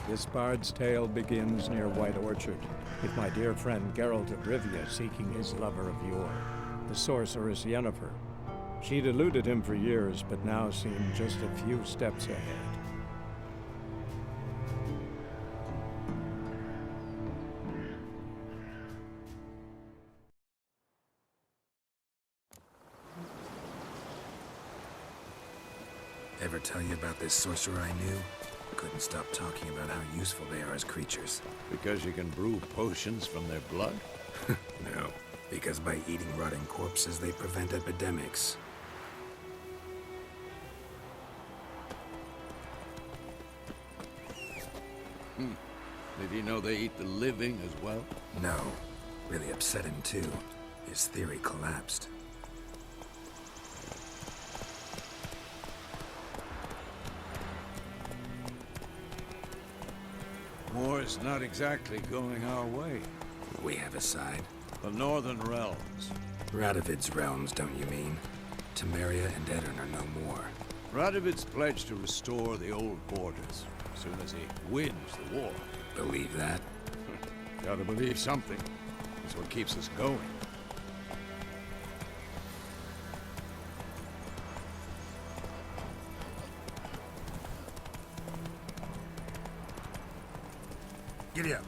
This bard's tale begins near White Orchard, with my dear friend Geralt of Rivia seeking his lover of yore, the sorceress Yennefer. She'd eluded him for years, but now seemed just a few steps ahead. Ever tell you about this sorcerer I knew? Couldn't stop talking about how useful they are as creatures. Because you can brew potions from their blood? No, because by eating rotting corpses, they prevent epidemics. Did you know they eat the living as well? No. Really upset him, too. His theory collapsed. War's not exactly going our way. We have a side. The Northern Realms. Radovid's realms, don't you mean? Temeria and Edirn are no more. Radovid's pledged to restore the old borders as soon as he wins the war. Believe that? Gotta believe something. It's what keeps us going. Giddy up.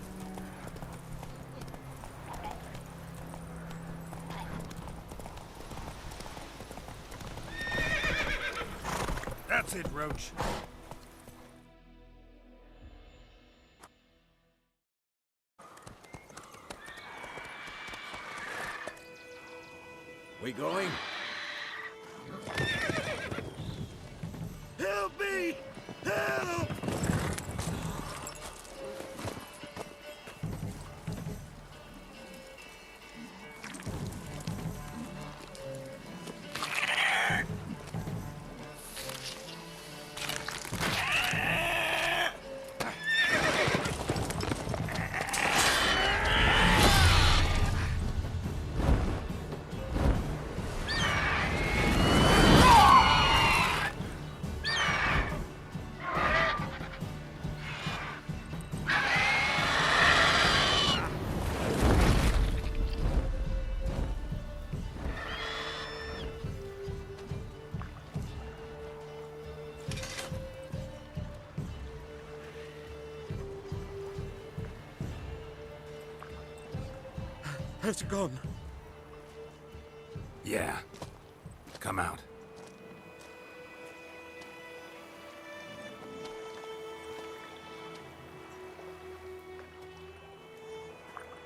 That's it, Roach. We going? Help me! Help! Has gone. Yeah. Come out.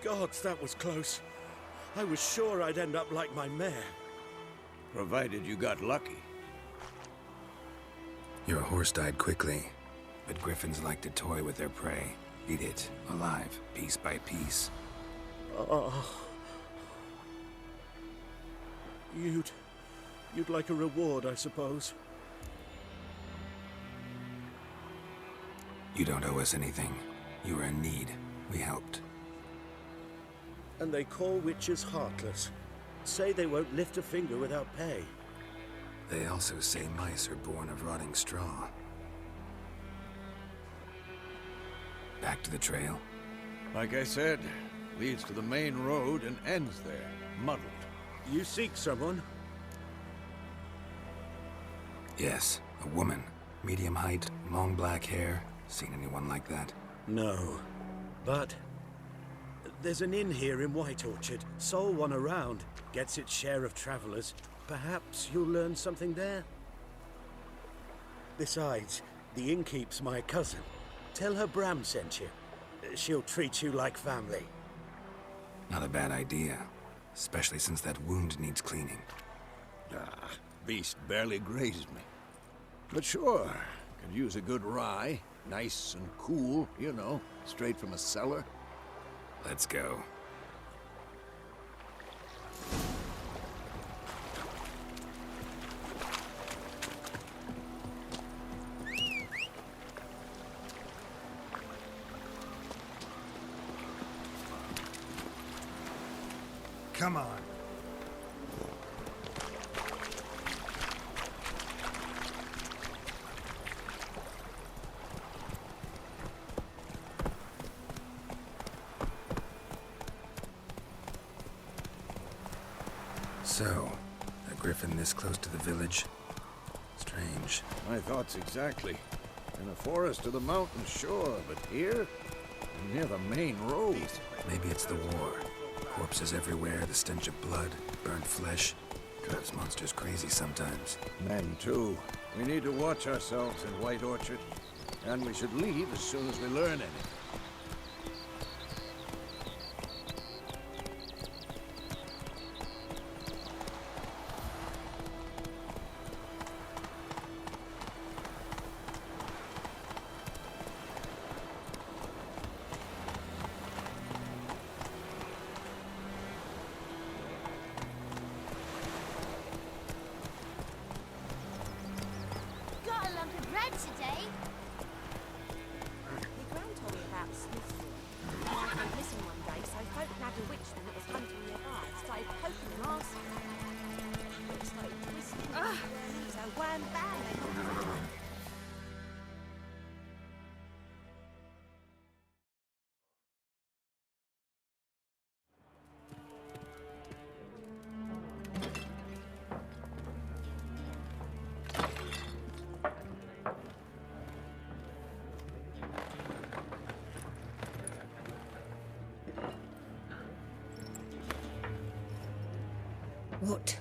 Gods, that was close. I was sure I'd end up like my mare. Provided you got lucky. Your horse died quickly, but griffins like to toy with their prey. Eat it, alive, piece by piece. Oh. You'd like a reward, I suppose. You don't owe us anything. You were in need. We helped. And they call witches heartless. Say they won't lift a finger without pay. They also say mice are born of rotting straw. Back to the trail? Like I said, leads to the main road and ends there, muddled. You seek someone? Yes, a woman. Medium height, long black hair. Seen anyone like that? No. But there's an inn here in White Orchard. Sole one around. Gets its share of travelers. Perhaps you'll learn something there? Besides, the innkeep's my cousin. Tell her Bram sent you. She'll treat you like family. Not a bad idea. Especially since that wound needs cleaning. Beast barely grazed me. But sure, could use a good rye. Nice and cool, you know, straight from a cellar. Let's go. Come on. So, a griffin this close to the village? Strange. My thoughts exactly. In the forest or the mountains, sure, but here? Near the main road. Maybe it's the war. Corpses everywhere, the stench of blood, burnt flesh. Drives monsters crazy sometimes. Men, too. We need to watch ourselves in White Orchard. And we should leave as soon as we learn anything. Got a lump of bread today. My gran told me about Smithfield. I went missing one day, so folk nabbed a witchman that was hunting nearby. Started poking and asking. It started twisting. So wham bam, they got rid. What?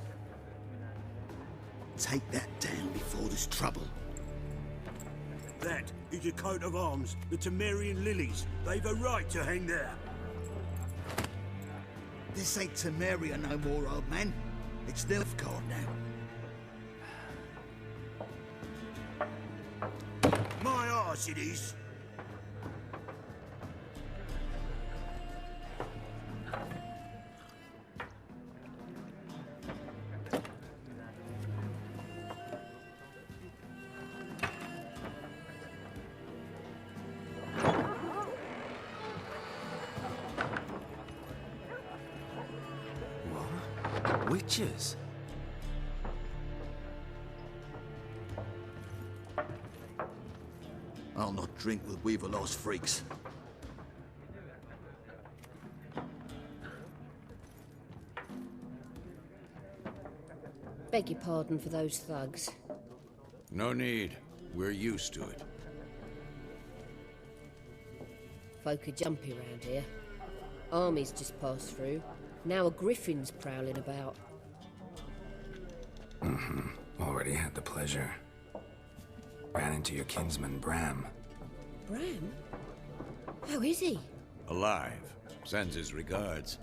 Take that down before there's trouble. That is a coat of arms, the Temerian lilies. They've a right to hang there. This ain't Temeria no more, old man. It's Nilfgaard now. My arse it is. Witches? I'll not drink with Weaverlaw's freaks. Beg your pardon for those thugs. No need. We're used to it. Folk are jumpy round here. Armies just passed through. Now a griffin's prowling about. Already had the pleasure. Ran into your kinsman, Bram. Bram? How is he? Alive. Sends his regards.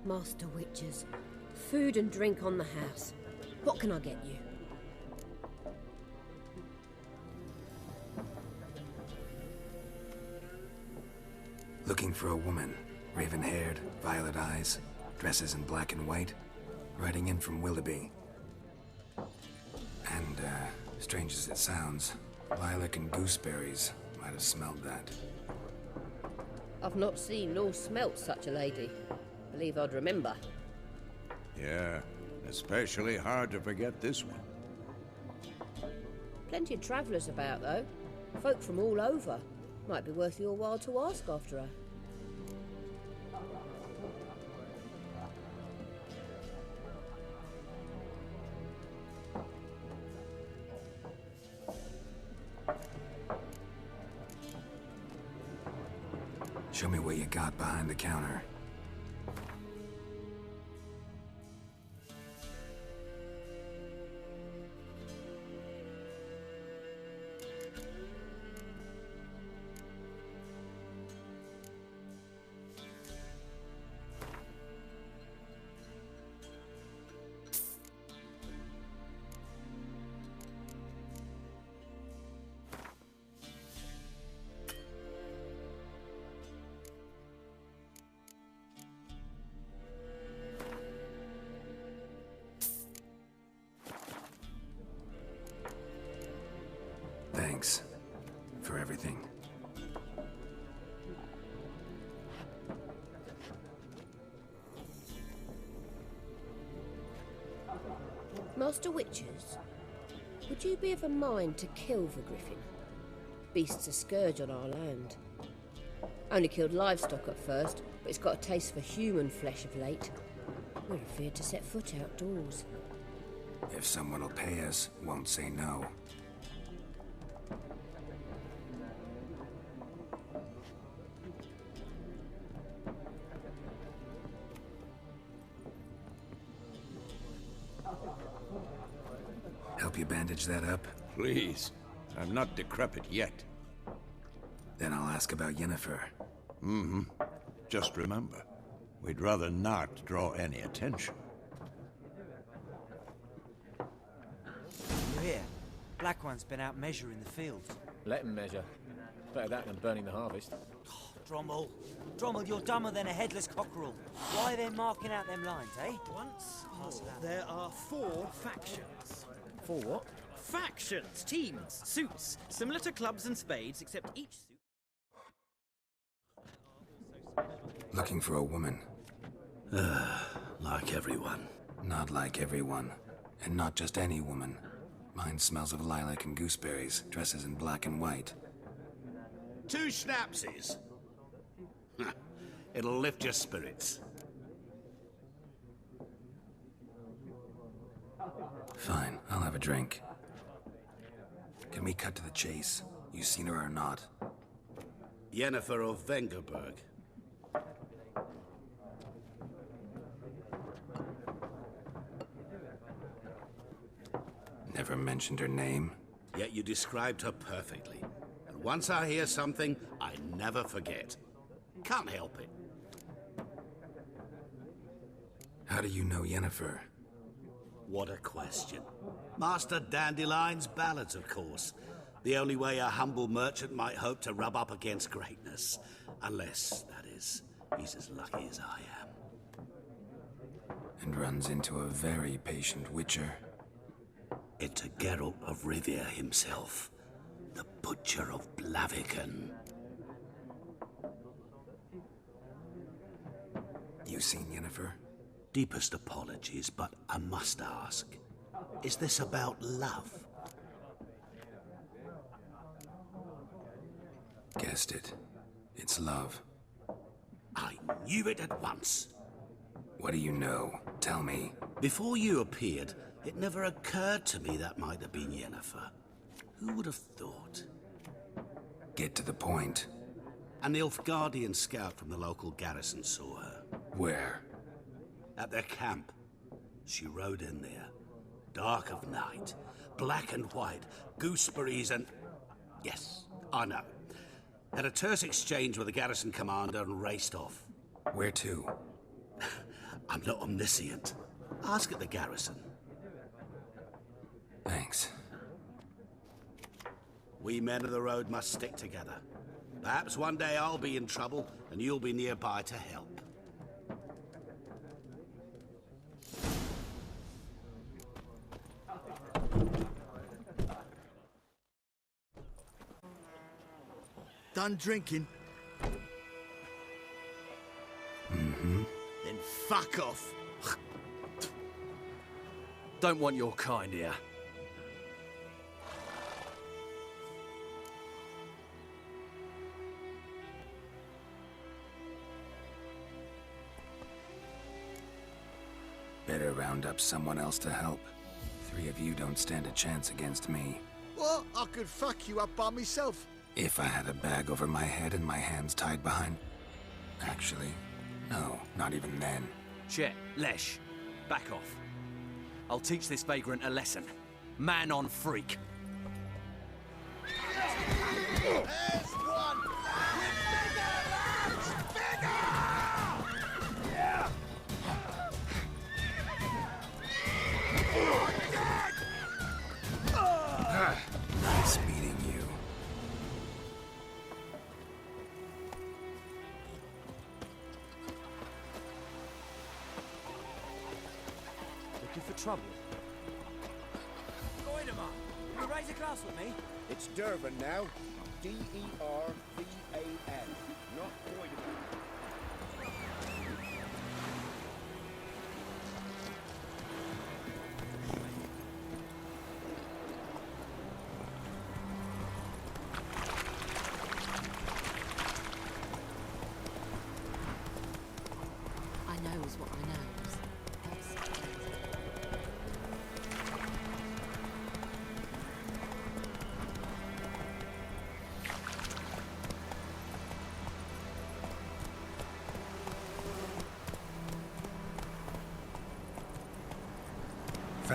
Master Witches. Food and drink on the house. What can I get you? Looking for a woman. Raven-haired, violet eyes, dresses in black and white. Riding in from Willoughby. And, strange as it sounds, lilac and gooseberries might have smelled that. I've not seen nor smelt such a lady. Believe I'd remember. Yeah, especially hard to forget this one. Plenty of travellers about, though. Folk from all over. Might be worth your while to ask after her. Show me what you got behind the counter. Thanks for everything. Master Witches, would you be of a mind to kill the griffin? Beast's a scourge on our land. Only killed livestock at first, but it's got a taste for human flesh of late. We're afraid to set foot outdoors. If someone will pay us, won't say no. Help you bandage that up? Please. I'm not decrepit yet. Then I'll ask about Yennefer. Just remember, we'd rather not draw any attention. You hear? Black One's been out measuring the fields. Let him measure. Better that than burning the harvest. Drommel. Drommel, you're dumber than a headless cockerel. Why are they marking out them lines, eh? Once more, there are 4 factions. For what? Factions, teams, suits, similar to clubs and spades, except each suit... Looking for a woman. Like everyone. Not like everyone. And not just any woman. Mine smells of lilac and gooseberries, dresses in black and white. 2 schnapsies. It'll lift your spirits. Fine, I'll have a drink. Can we cut to the chase? You seen her or not? Yennefer of Vengerberg. Never mentioned her name. Yet you described her perfectly. And once I hear something, I never forget. Can't help it. How do you know Yennefer? What a question. Master Dandelion's ballads, of course. The only way a humble merchant might hope to rub up against greatness. Unless, that is, he's as lucky as I am. And runs into a very patient witcher. Into Geralt of Rivia himself. The Butcher of Blaviken. You seen Yennefer? Deepest apologies, but I must ask. Is this about love? Guessed it. It's love. I knew it at once. What do you know? Tell me. Before you appeared, it never occurred to me that might have been Yennefer. Who would have thought? Get to the point. An Nilfgaardian scout from the local garrison saw her. Where? At their camp. She rode in there. Dark of night. Black and white. Gooseberries and... Yes, I know. Had a terse exchange with the garrison commander and raced off. Where to? I'm not omniscient. Ask at the garrison. Thanks. We men of the road must stick together. Perhaps one day I'll be in trouble and you'll be nearby to help. Done drinking? Mm-hmm. Then fuck off. Don't want your kind here. Better round up someone else to help. 3 of you don't stand a chance against me. What? I could fuck you up by myself. If I had a bag over my head and my hands tied behind... Actually, no, not even then. Chet, Lesh, back off. I'll teach this vagrant a lesson. Man on freak. There's one! Nice meeting you. Looking for trouble? Goidemar, will you raise a glass with me? It's Dervan now. D-E-R-V-A-N. Not Goidemar. I knows what I knows.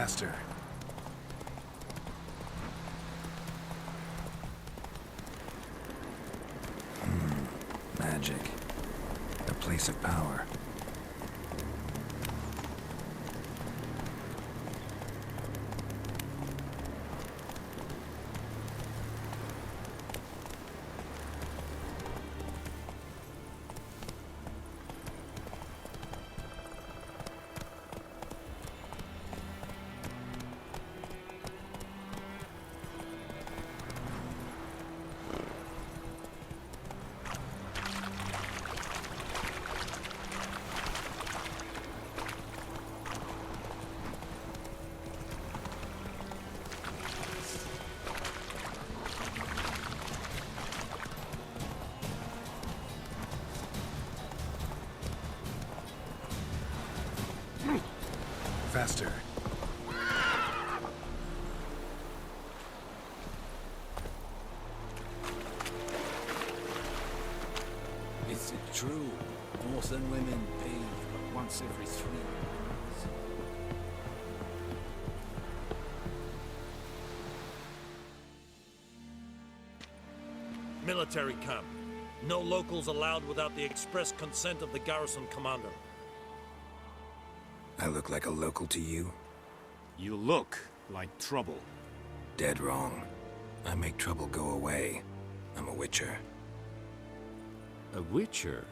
Faster. Magic. A place of power. Faster. Is it true? Northern women bathe but once every 3 months. Military camp. No locals allowed without the express consent of the garrison commander. I look like a local to you? You look like trouble. Dead wrong. I make trouble go away. I'm a witcher. A witcher?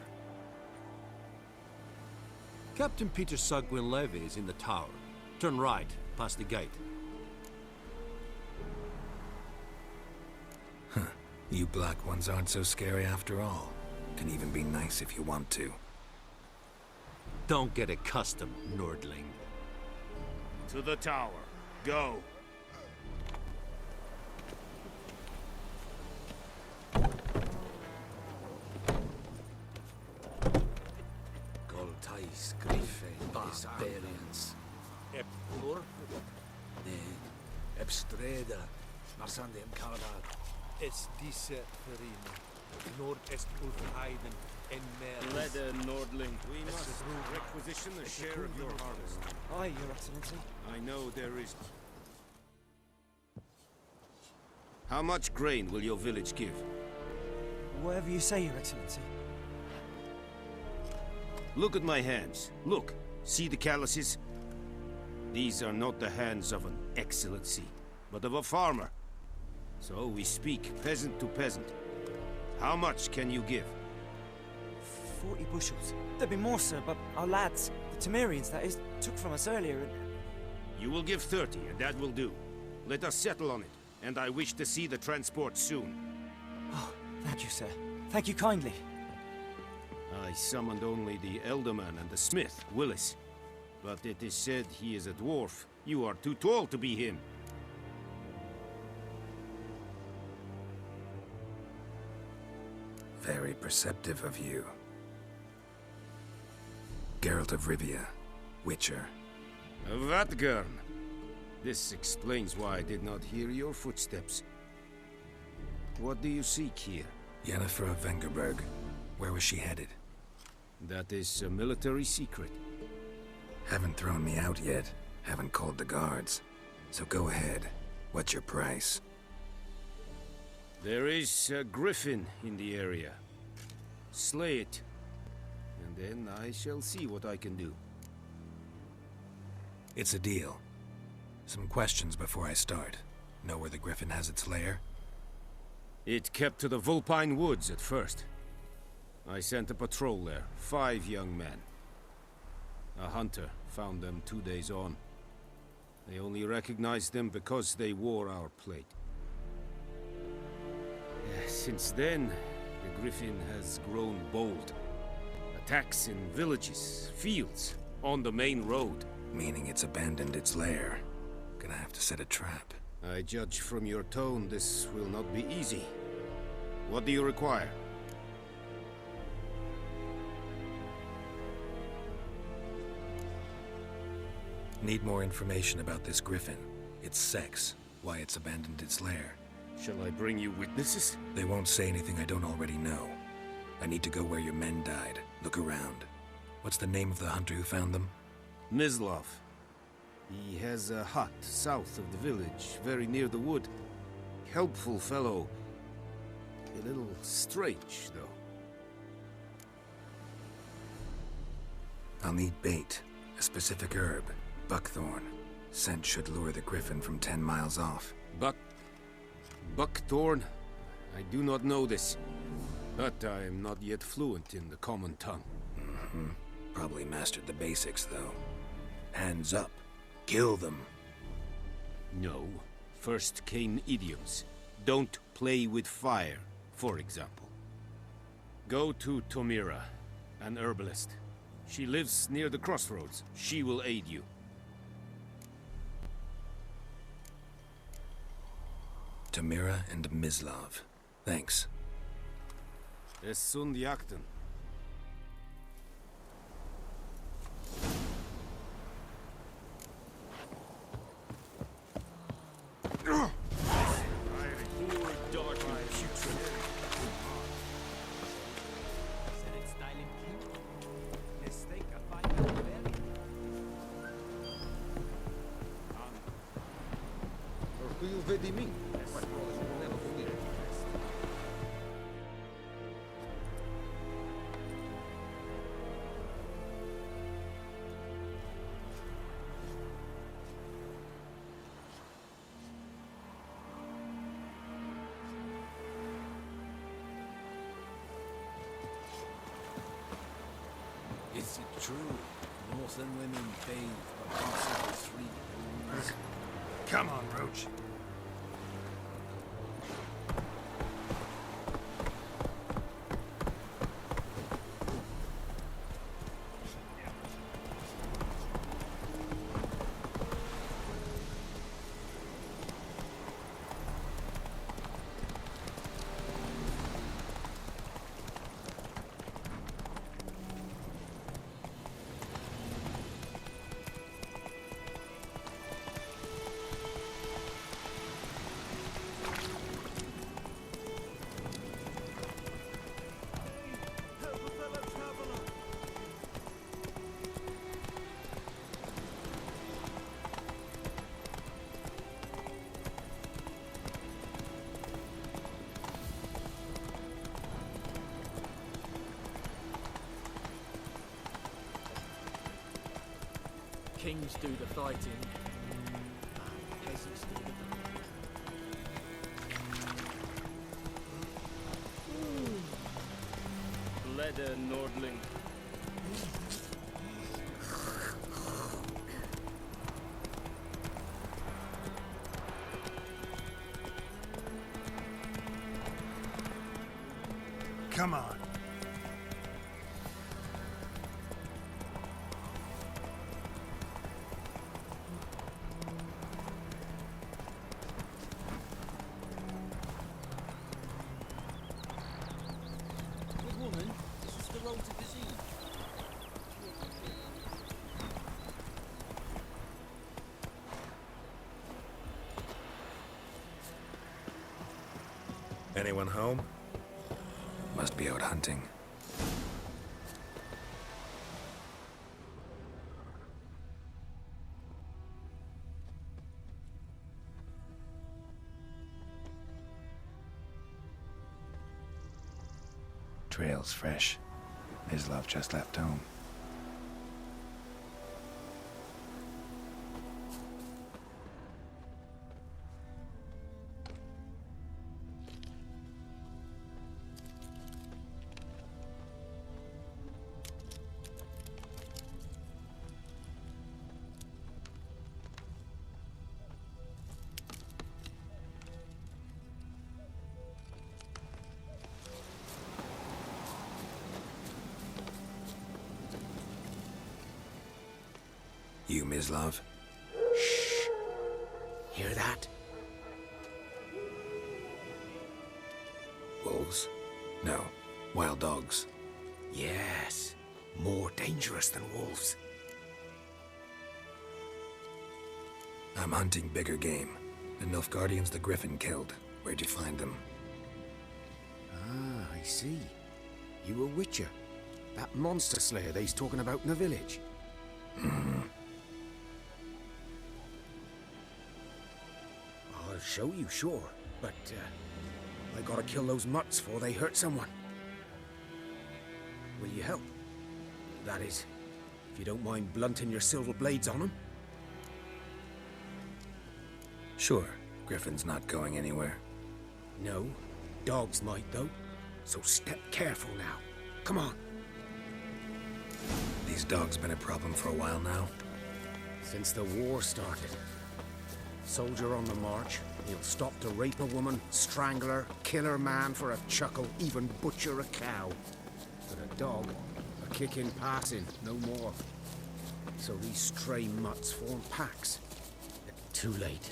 Captain Peter Sugwin Levy is in the tower. Turn right, past the gate. Huh. You black ones aren't so scary after all. Can even be nice if you want to. Don't get accustomed, Nordling. To the tower. Go. Goltais, Griffin, Barbarians. Epur? Ebstreda, Marsandem Kaladar. Es diese Verine. Nord est Ulfheiden en Mer. Leder, Nordling. We must requisition a share of your harvest. Aye, Your Excellency. I know there is... How much grain will your village give? Whatever you say, Your Excellency. Look at my hands. Look. See the calluses? These are not the hands of an excellency, but of a farmer. So we speak peasant to peasant. How much can you give? 40 bushels. There'd be more, sir, but our lads, the Temerians, that is, took from us earlier and... You will give 30, and that will do. Let us settle on it, and I wish to see the transport soon. Oh, thank you, sir. Thank you kindly. I summoned only the Elderman and the smith, Willis. But it is said he is a dwarf. You are too tall to be him. Very perceptive of you. Geralt of Rivia, Witcher. Vatgern. This explains why I did not hear your footsteps. What do you seek here? Yennefer of Vengerberg. Where was she headed? That is a military secret. Haven't thrown me out yet. Haven't called the guards. So go ahead. What's your price? There is a griffin in the area. Slay it. And then I shall see what I can do. It's a deal. Some questions before I start. Know where the griffin has its lair? It kept to the Vulpine Woods at first. I sent a patrol there, 5 young men. A hunter found them 2 days on. They only recognized them because they wore our plate. Since then, the griffin has grown bold. Attacks in villages, fields, on the main road. Meaning it's abandoned its lair. Gonna have to set a trap. I judge from your tone this will not be easy. What do you require? Need more information about this griffin. Its sex, why it's abandoned its lair. Shall I bring you witnesses? They won't say anything I don't already know. I need to go where your men died. Look around. What's the name of the hunter who found them? Mislov. He has a hut south of the village, very near the wood. Helpful fellow. A little strange, though. I'll need bait, a specific herb, buckthorn. Scent should lure the griffin from 10 miles off. Buckthorn? I do not know this, but I am not yet fluent in the common tongue. Probably mastered the basics, though. Hands up. Kill them. No. First came idioms. Don't play with fire, for example. Go to Tomira, an herbalist. She lives near the crossroads. She will aid you. Tamira and Mislav. Thanks. Es sunt jakten. Is it true? Northern women bathe but consider 3 pools? Come on, Roach. Kings do the fighting, peasants do the Leder Nordling. Come on. Good woman, this is the road to disease. Anyone home? Must be out hunting. Trail's fresh. Mislav just left home. You, Mislav? Shh. Hear that? Wolves? No. Wild dogs. Yes. More dangerous than wolves. I'm hunting bigger game. The Nilfgaardians the Griffin killed. Where'd you find them? Ah, I see. You a witcher. That monster slayer they's talking about in the village. I'll show you, sure. But, I gotta kill those mutts before they hurt someone. Will you help? That is, if you don't mind blunting your silver blades on them. Sure. Griffin's not going anywhere. No. Dogs might, though. So step careful now. Come on. These dogs been a problem for a while now? Since the war started. Soldier on the march, he'll stop to rape a woman, strangle her, kill her man for a chuckle, even butcher a cow. But a dog, a kick in passing, no more. So these stray mutts form packs. Too late.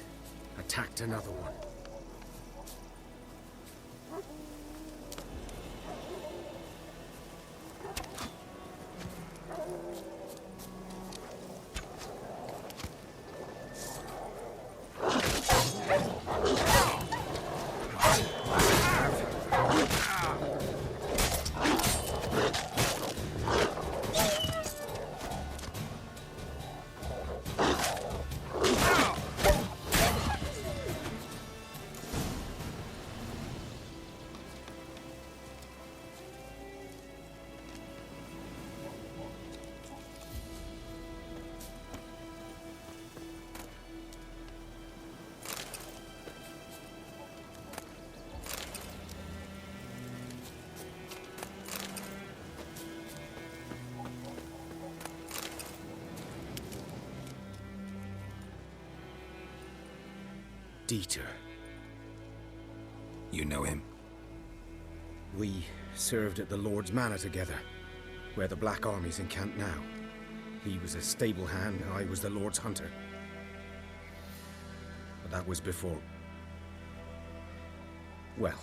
Attacked another one. Dieter. You know him? We served at the Lord's Manor together, where the Black Army's encamped now. He was a stable hand, I was the Lord's hunter. But that was before... well,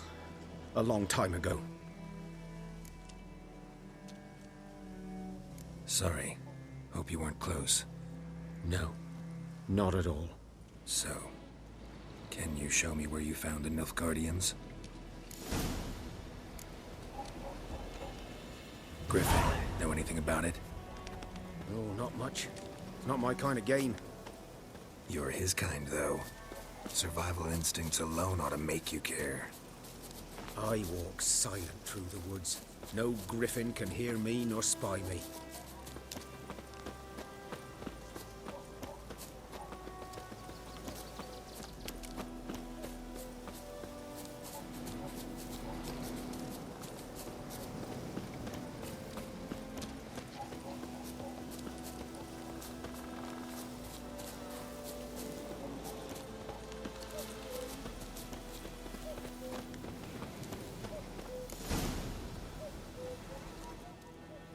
a long time ago. Sorry. Hope you weren't close. No, not at all. So, can you show me where you found the Nilfgaardians? Griffin, know anything about it? Oh, not much. It's not my kind of game. You're his kind, though. Survival instincts alone ought to make you care. I walk silent through the woods. No griffin can hear me nor spy me.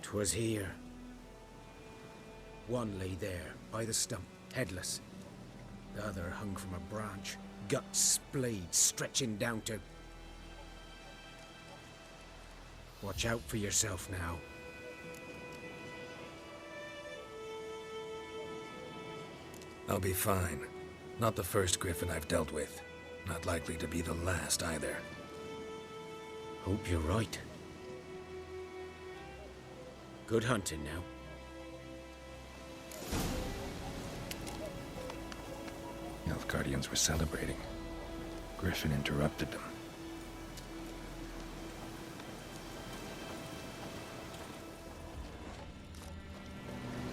'Twas here. One lay there, by the stump, headless. The other hung from a branch, guts splayed, stretching down to... Watch out for yourself now. I'll be fine. Not the first griffin I've dealt with. Not likely to be the last either. Hope you're right. Good hunting now. Nilfgaardians were celebrating. Griffin interrupted them.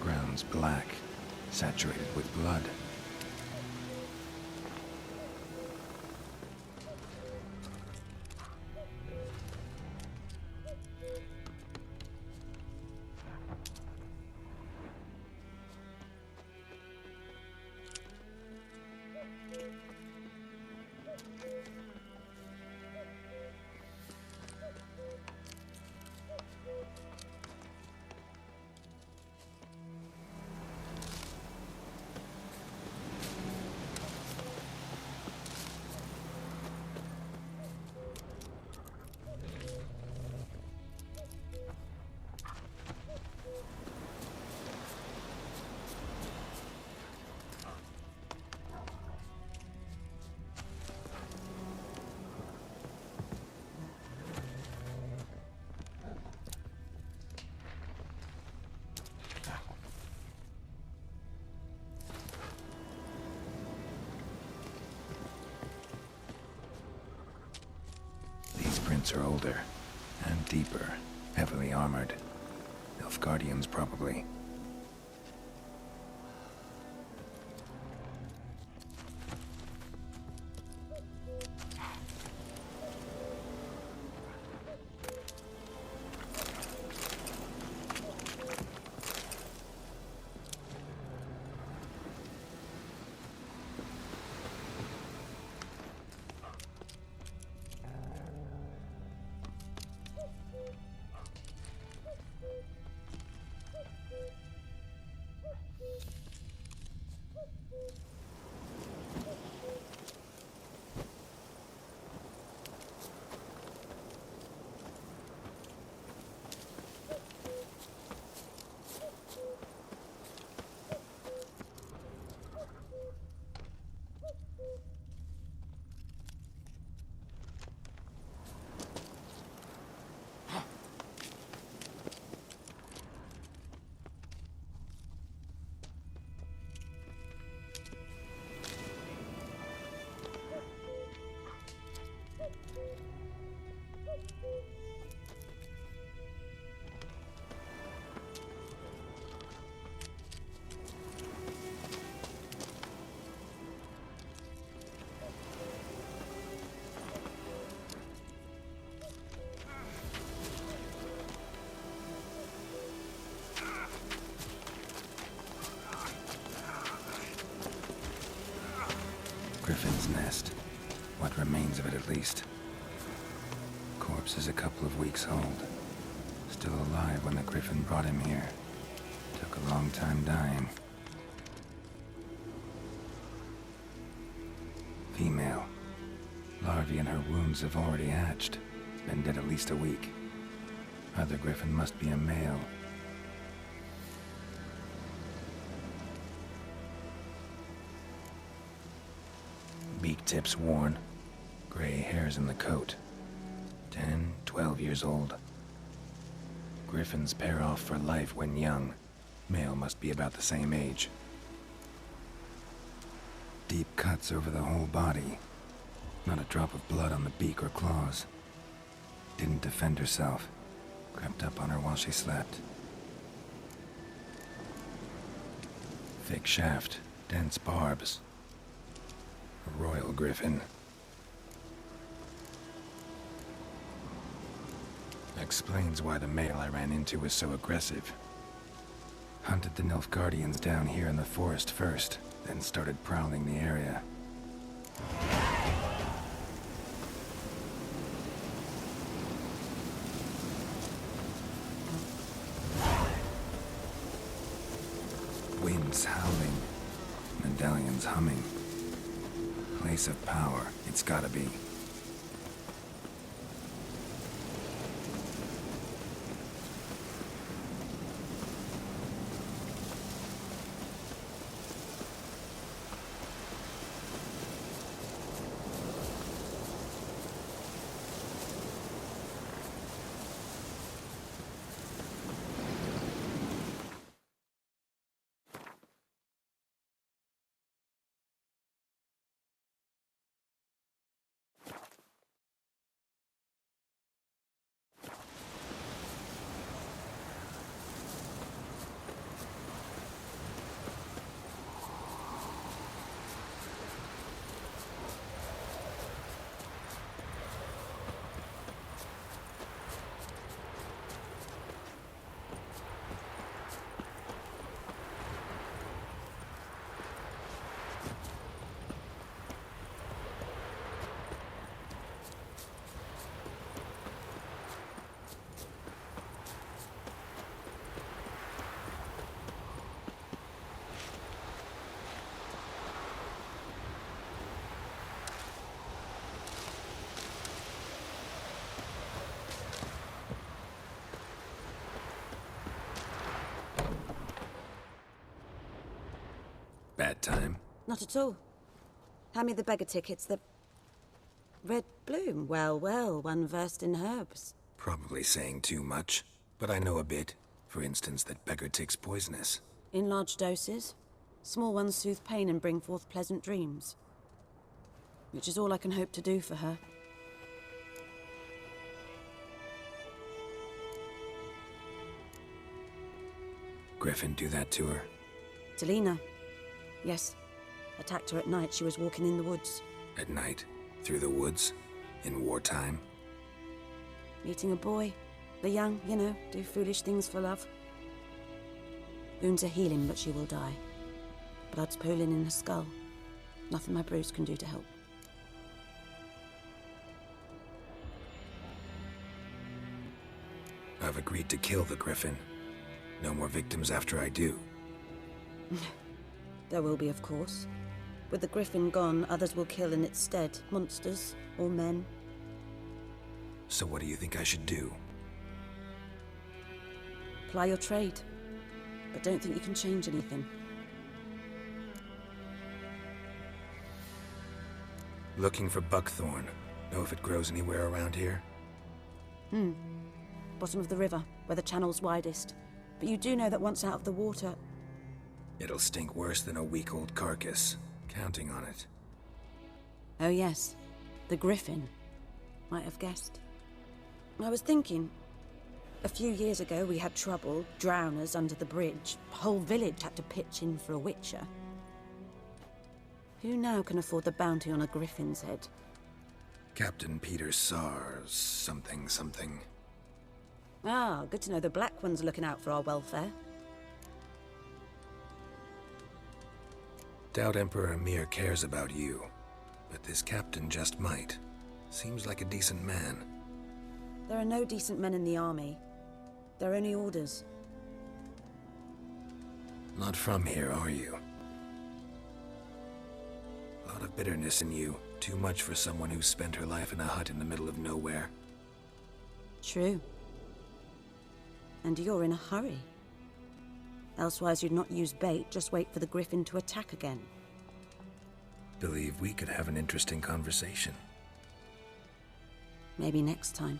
Ground's black, saturated with blood. boots are older and deeper, heavily armored. Nilfgaardians, probably. Griffin's nest. What remains of it, at least. Corpse is a couple of weeks old. Still alive when the Griffin brought him here. Took a long time dying. Female. Larvae in her wounds have already hatched. Been dead at least a week. Other Griffin must be a male. Beak tips worn. Gray hairs in the coat. 10, 12 years old. Griffins pair off for life when young. Male must be about the same age. Deep cuts over the whole body. Not a drop of blood on the beak or claws. Didn't defend herself. Crept up on her while she slept. Thick shaft, dense barbs. A royal griffin. Explains why the male I ran into was so aggressive. Hunted the Nilfgaardians down here in the forest first, then started prowling the area. Winds howling, medallions humming. Place of power, it's gotta be. Bad time? Not at all. Hand me the beggar tickets, the... Red bloom. Well, well, one versed in herbs. Probably saying too much, but I know a bit. For instance, that beggar tick's poisonous. In large doses. Small ones soothe pain and bring forth pleasant dreams. Which is all I can hope to do for her. Griffin do that to her? Delina. Yes. Attacked her at night. She was walking in the woods. At night? Through the woods? In wartime? Meeting a boy. The young, you know, do foolish things for love. Wounds are healing, but she will die. Blood's pooling in her skull. Nothing my bruise can do to help. I've agreed to kill the Griffin. No more victims after I do. There will be, of course. With the Griffin gone, others will kill in its stead. Monsters or men. So what do you think I should do? Ply your trade. But don't think you can change anything. Looking for buckthorn. Know if it grows anywhere around here? Bottom of the river, where the channel's widest. But you do know that once out of the water... It'll stink worse than a week-old carcass. Counting on it. Oh yes, the Griffin. Might have guessed. I was thinking... A few years ago we had trouble, drowners under the bridge. The whole village had to pitch in for a witcher. Who now can afford the bounty on a Griffin's head? Captain Peter Sars, something. Ah, good to know the Black One's looking out for our welfare. Doubt Emperor Emir cares about you, but this captain just might. Seems like a decent man. There are no decent men in the army. They're only orders. Not from here, are you? A lot of bitterness in you. Too much for someone who spent her life in a hut in the middle of nowhere. True. And you're in a hurry. Elsewise you'd not use bait, just wait for the Griffin to attack again. Believe we could have an interesting conversation. Maybe next time.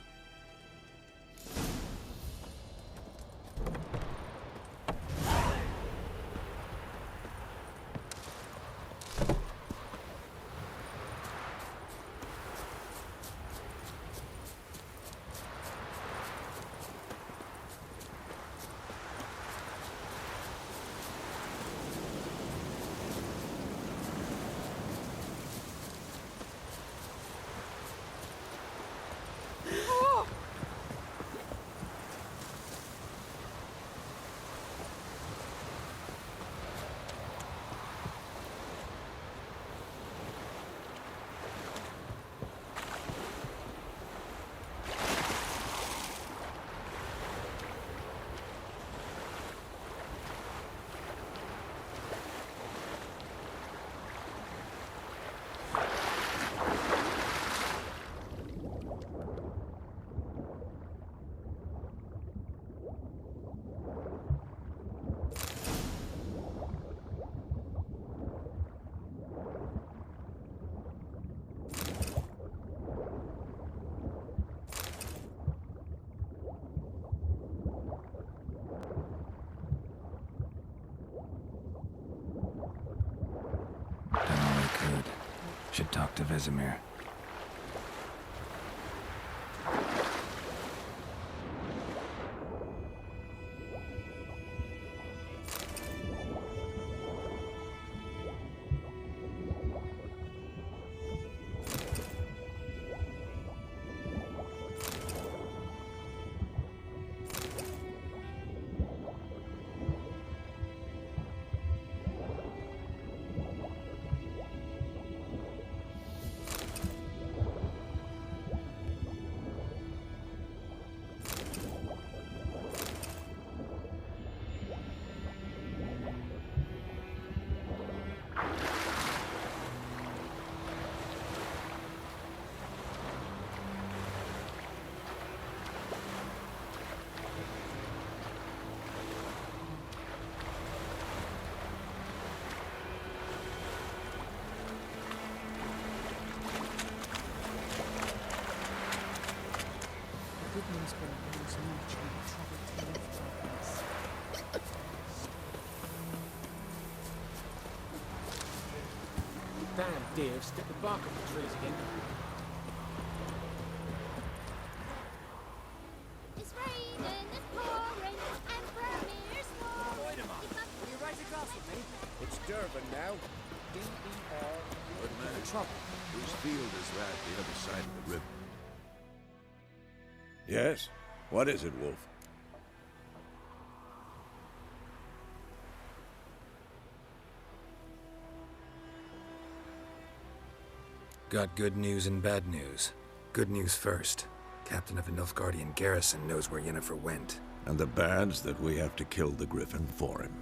Should talk to Vesemir. Damn deer, stick the bark on the trees again. It's raining, it's pouring, and Vermeer's snoring. field is that the other side of the river? Yes? What is it, Wolf? Got good news and bad news. Good news first. Captain of the Nilfgaardian garrison knows where Yennefer went. And the bad's that we have to kill the Griffin for him.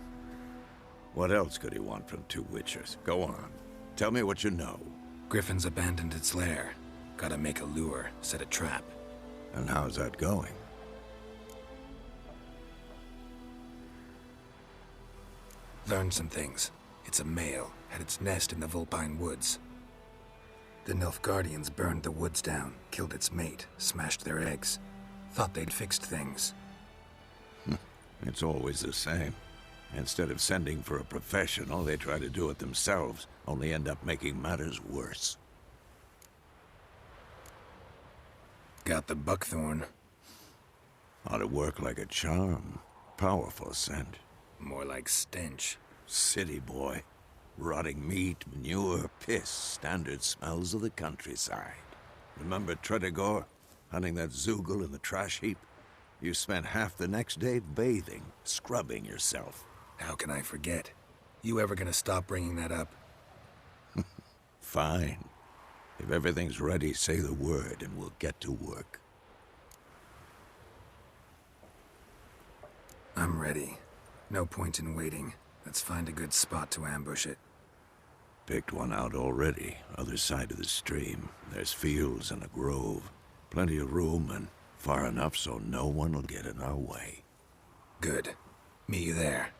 What else could he want from two witchers? Go on. Tell me what you know. Griffin's abandoned its lair. Gotta make a lure, set a trap. And how's that going? Learned some things. It's a male, had its nest in the Vulpine Woods. The Nilfgaardians burned the woods down, killed its mate, smashed their eggs. Thought they'd fixed things. It's always the same. Instead of sending for a professional, they try to do it themselves, only end up making matters worse. Got the buckthorn. Ought to work like a charm. Powerful scent. More like stench. City boy. Rotting meat, manure, piss, standard smells of the countryside. Remember Tredegor? Hunting that Zoogle in the trash heap? You spent half the next day bathing, scrubbing yourself. How can I forget? You ever gonna stop bringing that up? Fine. If everything's ready, say the word and we'll get to work. I'm ready. No point in waiting. Let's find a good spot to ambush it. Picked one out already, other side of the stream. There's fields and a grove. Plenty of room and far enough so no one will get in our way. Good. Meet you there.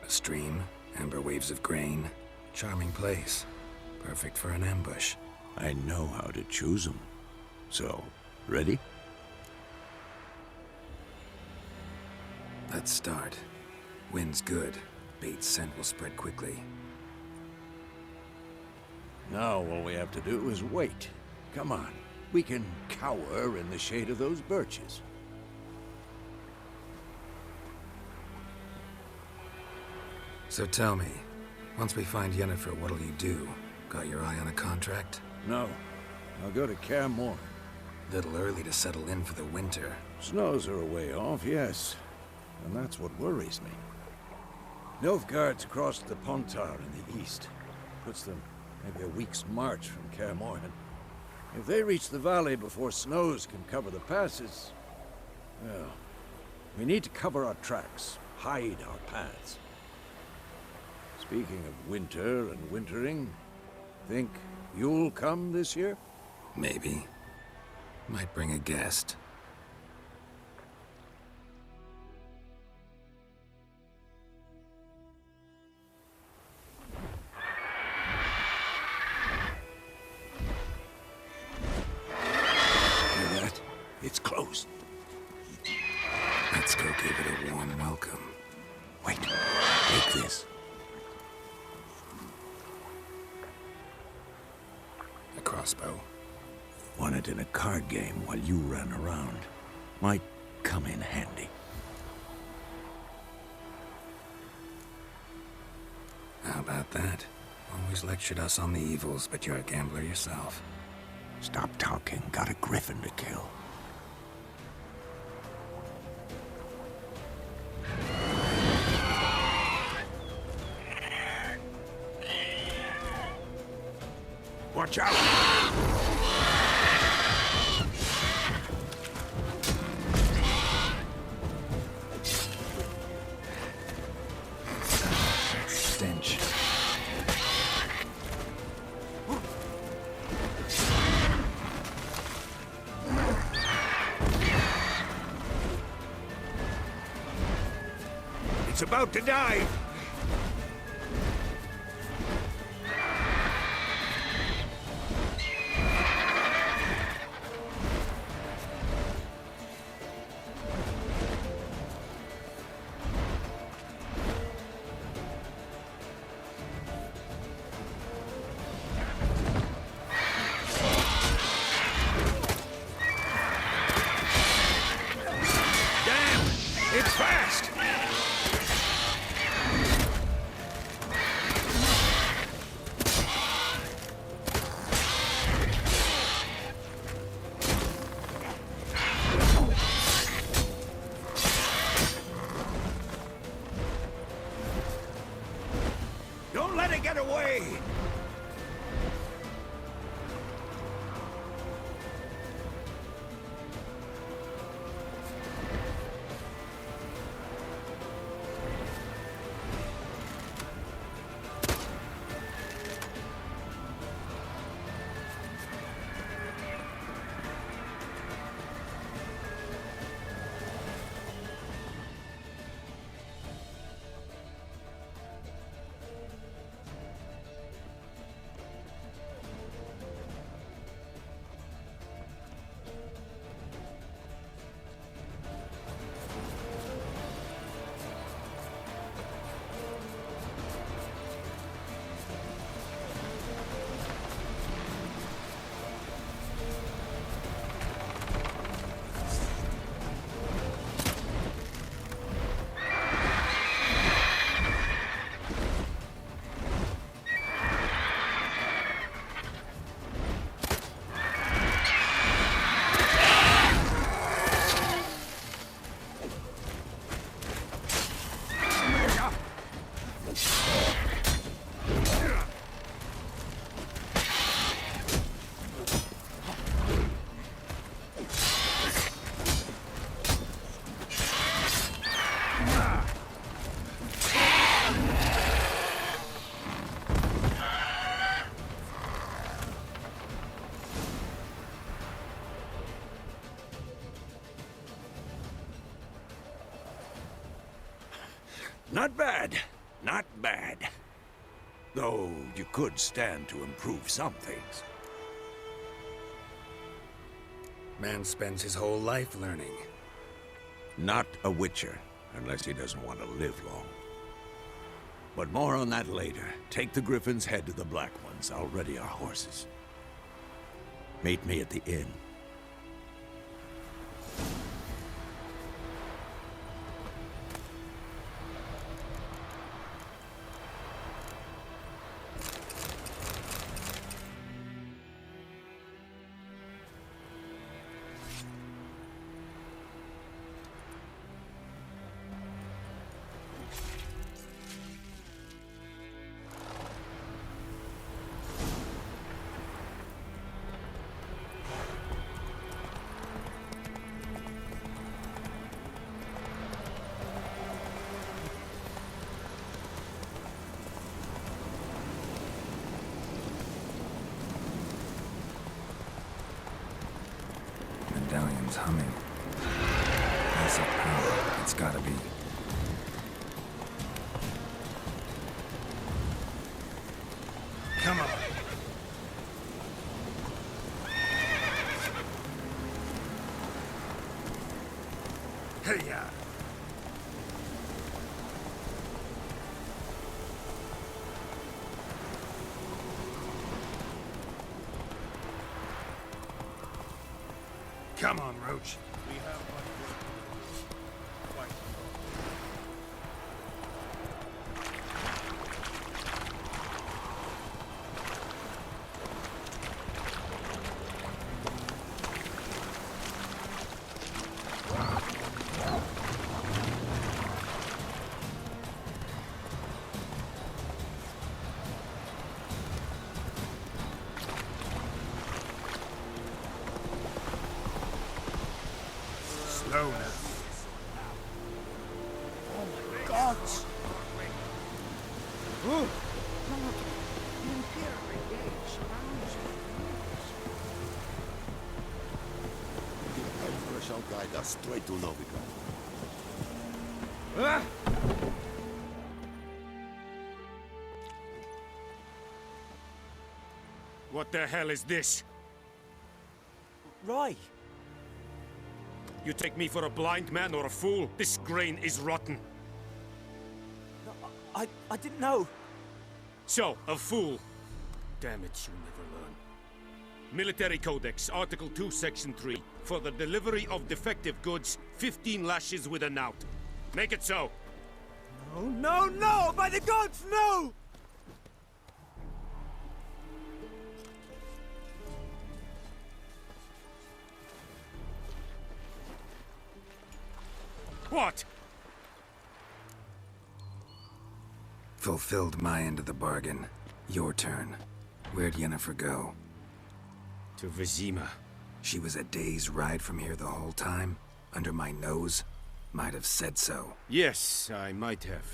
Stream, amber waves of grain. Charming place. Perfect for an ambush. I know how to choose them. So, ready? Let's start. Wind's good. Bait's scent will spread quickly. Now all we have to do is wait. Come on. We can cower in the shade of those birches. So tell me, once we find Yennefer, what'll you do? Got your eye on a contract? No. I'll go to Kaer Little early to settle in for the winter. Snows are a way off, yes. and that's what worries me. Nilfgaard's crossed the Pontar in the east. Puts them maybe a week's march from Kaer Morhen. If they reach the valley before snows can cover the passes, well, we need to cover our tracks, hide our paths. Speaking of winter and wintering, think you'll come this year? Maybe. Might bring a guest. Hear that? It's close. Let's go give it a warm welcome. Wait, take this. A crossbow. Won it in a card game while you ran around. Might come in handy. How about that? Always lectured us on the evils, but you're a gambler yourself. Stop talking. Got a griffin to kill. Watch out! Stench. It's about to die! It's fast! Don't let it get away! Not bad. Not bad. Though you could stand to improve some things. Man spends his whole life learning. Not a witcher, unless he doesn't want to live long. But more on that later. Take the Griffin's head to the Black Ones. I'll ready our horses. Meet me at the inn. Something's humming. Massive power. It's gotta be. Come on. Hey-ya! Come on, Roach. We have much work to do. Quite Slow now. Oh my God! Ooh. Look, the Imperial Brigade surrounds you. The Emperor shall guide us straight to Novigrad. Ah! What the hell is this? Roy! You take me for a blind man or a fool? This grain is rotten. I didn't know. So, a fool. Damn it, you never learn. Military Codex, Article 2, Section 3. For the delivery of defective goods, 15 lashes with a knout. Make it so. No, no, no! By the gods, no! What? Fulfilled my end of the bargain. Your turn. Where'd Yennefer go? To Vizima. She was a day's ride from here the whole time? Under my nose? Might have said so. Yes, I might have.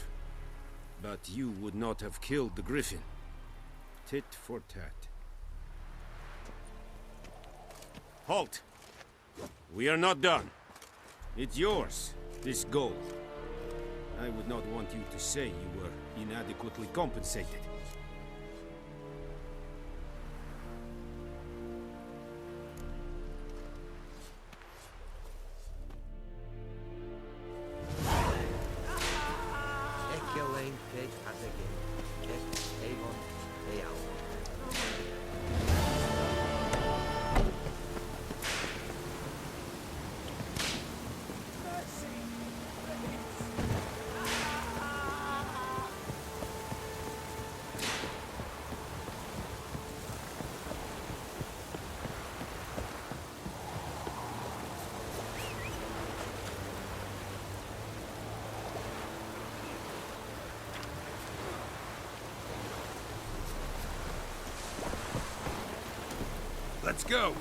But you would not have killed the Griffin. Tit for tat. Halt! We are not done. It's yours, this gold. I would not want you to say you were inadequately compensated. Let's go!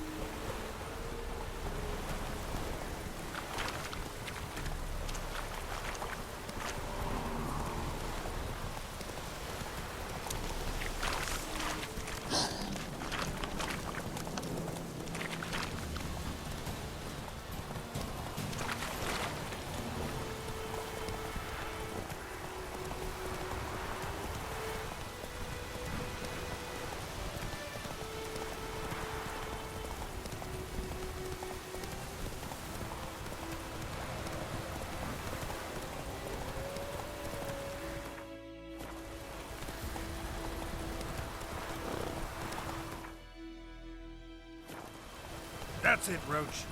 That's it, Roach.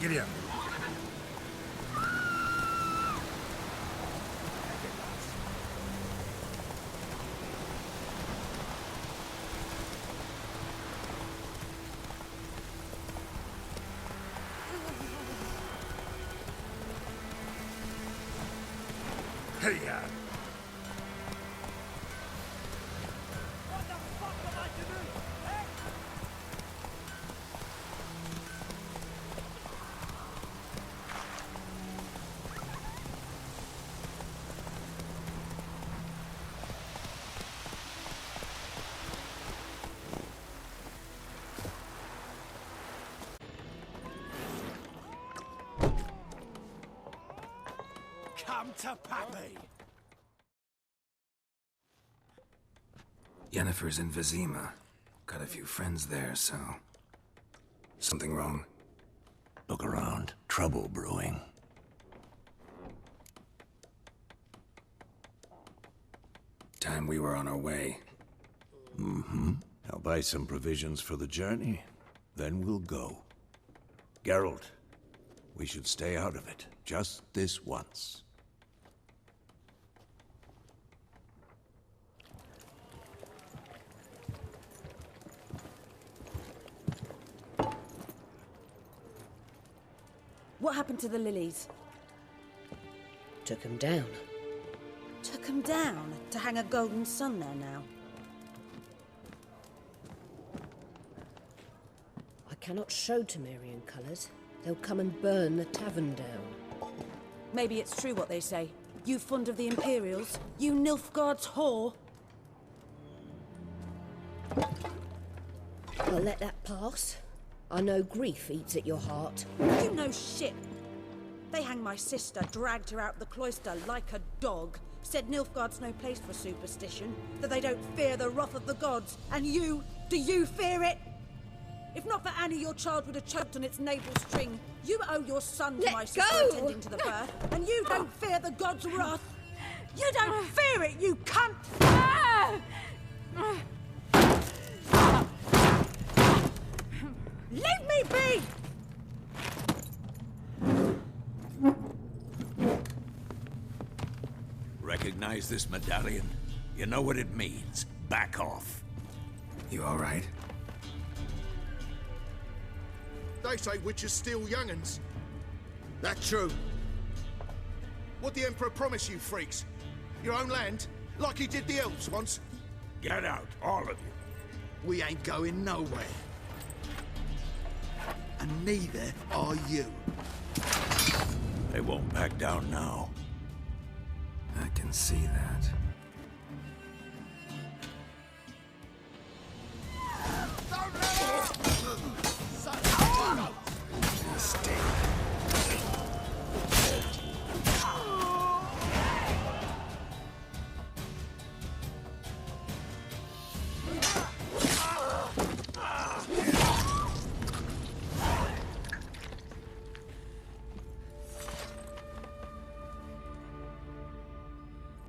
Giddy up. Hey-ya! come to Pappy. Yennefer's in Vizima. Got a few friends there, so... Something wrong? Look around. Trouble brewing. Time we were on our way. Mm-hmm. I'll buy some provisions for the journey. Then we'll go. Geralt, we should stay out of it. Just this once. What happened to the lilies? Took him down. Took 'em down to hang a golden sun there now. I cannot show Temerian colours. They'll come and burn the tavern down. Maybe it's true what they say. You fond of the Imperials? You Nilfgaard's whore? I'll let that pass. I know grief eats at your heart. You know shit. They hanged my sister, dragged her out the cloister like a dog. Said Nilfgaard's no place for superstition, that they don't fear the wrath of the gods. And you, do you fear it? If not for Annie, your child would have choked on its navel string. You owe your son to my sister attending to the birth, and you don't fear the gods' wrath. You don't fear it, you cunt! Leave me be! Recognize this medallion? You know what it means. Back off. You all right? They say witches steal young'uns. That true? What the Emperor promise you, freaks? Your own land? Like he did the elves once? Get out, all of you. We ain't going nowhere. And neither are you. They won't back down now. I can see that. Mistake.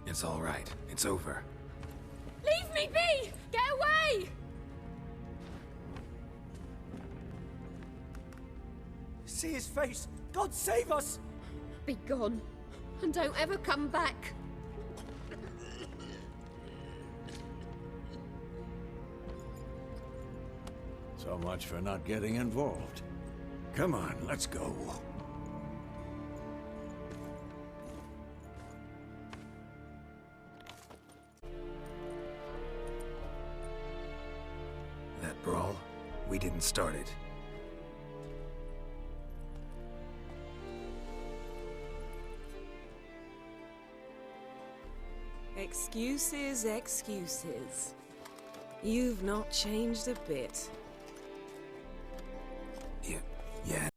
It's all right. It's over. Leave me be! Get away! See his face! God save us! Be gone, and don't ever come back. So much for not getting involved. Come on, let's go. That brawl, we didn't start it. Excuses, excuses. You've not changed a bit. Yeah.